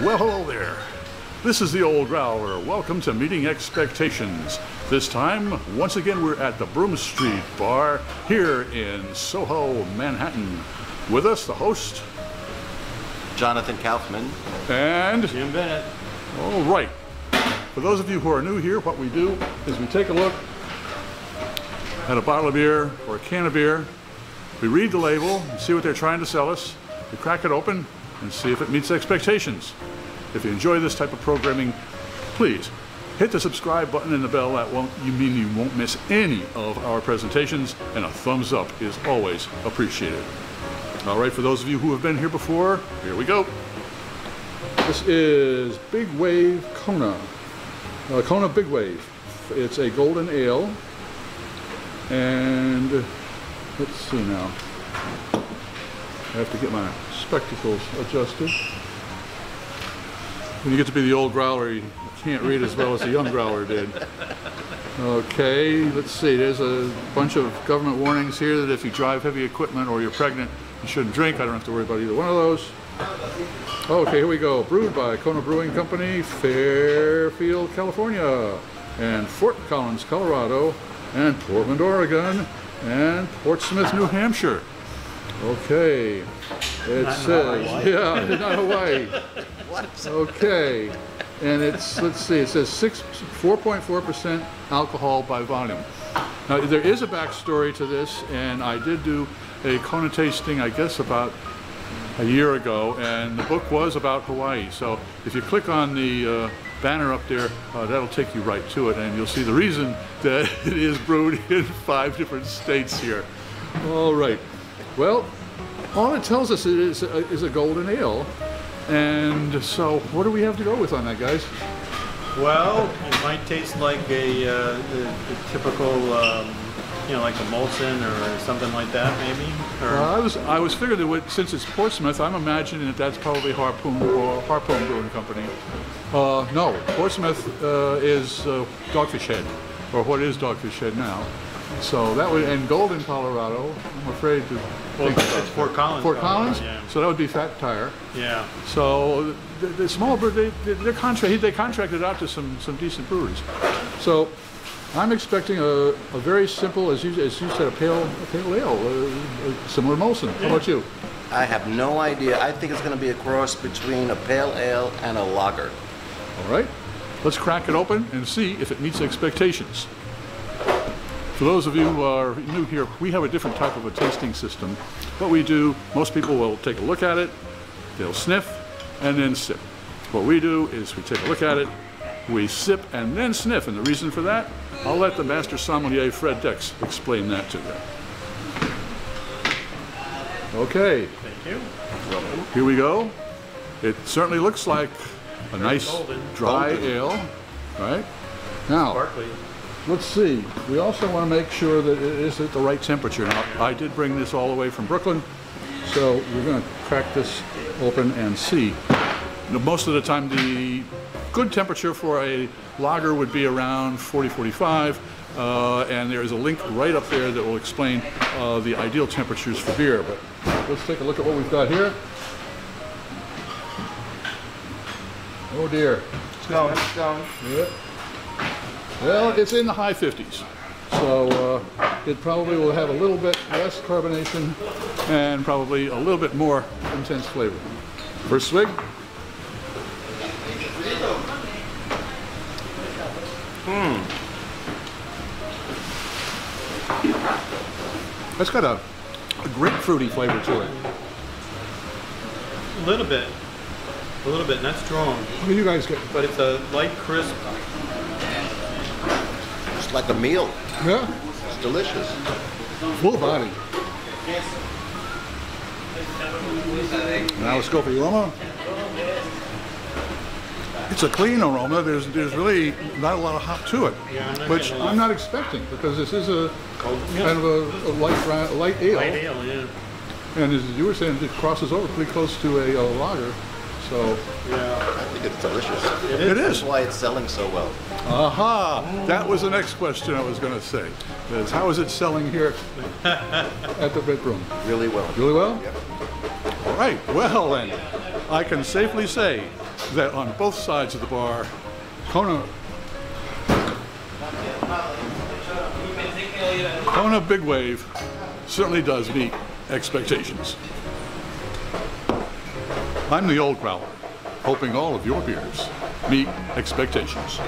Well, hello there. This is the old Growler. Welcome to Meeting Expectations. This time, once again, we're at the Broome Street Bar here in Soho, Manhattan. With us, the host, Jonathan Kaufman. And Jim Bennett. All right. For those of you who are new here, what we do is we take a look at a bottle of beer or a can of beer. We read the label and see what they're trying to sell us. We crack it open and see if it meets expectations. If you enjoy this type of programming, please hit the subscribe button and the bell. That won't mean you won't miss any of our presentations, and a thumbs up is always appreciated. All right, for those of you who have been here before, here we go. This is Big Wave Kona. Kona Big Wave. It's a golden ale. And let's see now. I have to get my spectacles adjusted. When you get to be the old Growler, you can't read as well as the young Growler did. Okay, let's see. There's a bunch of government warnings here that if you drive heavy equipment or you're pregnant, you shouldn't drink. I don't have to worry about either one of those. Okay, here we go. Brewed by Kona Brewing Company, Fairfield, California, and Fort Collins, Colorado, and Portland, Oregon, and Portsmouth, New Hampshire. Okay, it says, yeah, not Hawaii. What? Okay, and it's, let's see, it says 4.4% alcohol by volume. Now, there is a backstory to this, and I did do a Kona tasting, I guess, about a year ago, and the book was about Hawaii. So if you click on the banner up there, that'll take you right to it, and you'll see the reason that it is brewed in 5 different states here. All right. Well, all it tells us is a golden ale, and so what do we have to go with on that, guys? Well, it might taste like the typical, you know, like a Molson or something like that, maybe. Or I was figuring that since it's Portsmouth, I'm imagining that that's probably Harpoon Brewing Company. No, Portsmouth is Dogfish Head, or what is Dogfish Head now. So that would, and Golden, Colorado, I'm afraid to think about it's Fort Collins. Fort Collins? Yeah. So that would be Fat Tire. Yeah. So the small brew, they contracted out to some decent breweries. So I'm expecting a very simple, as you said, a pale ale, similar to Molson. How about you? I have no idea. I think it's going to be a cross between a pale ale and a lager. All right, let's crack it open and see if it meets expectations. For those of you who are new here, we have a different type of a tasting system. What we do, most people will take a look at it, they'll sniff, and then sip. What we do is we take a look at it, we sip, and then sniff. And the reason for that, I'll let the master sommelier, Fred Dex, explain that to you. Okay. Thank you. Here we go. It certainly looks like a nice golden. dry ale, right? Now, Sparkly. let's see. We also want to make sure that it is at the right temperature. Now, I did bring this all the way from Brooklyn, so we're going to crack this open and see. Now, most of the time, the good temperature for a lager would be around 40-45, and there is a link right up there that will explain the ideal temperatures for beer. But let's take a look at what we've got here. Oh dear. It's going. Yeah. Well, it's in the high 50s, so it probably will have a little bit less carbonation and probably a little bit more intense flavor. First swig. That's got a grapefruity flavor to it. A little bit, not strong, What do you guys get? but it's a light crisp. It's like a meal. Yeah, It's delicious. full body. Now let's go for the aroma. It's a clean aroma. There's really not a lot of hop to it, Yeah, I'm not which getting a lot. I'm not expecting because this is a Yeah. kind of a light ale. Light ale, yeah. And as you were saying, it crosses over pretty close to a lager. So Yeah. I think it's delicious. it That's is. why it's selling so well. Aha! That was the next question I was going to say. Is how is it selling here at the Red Broome? Really well. Really well? Yep. All right. Well then, I can safely say that on both sides of the bar, Kona Big Wave certainly does meet expectations. I'm the old Growler, hoping all of your beers meet expectations.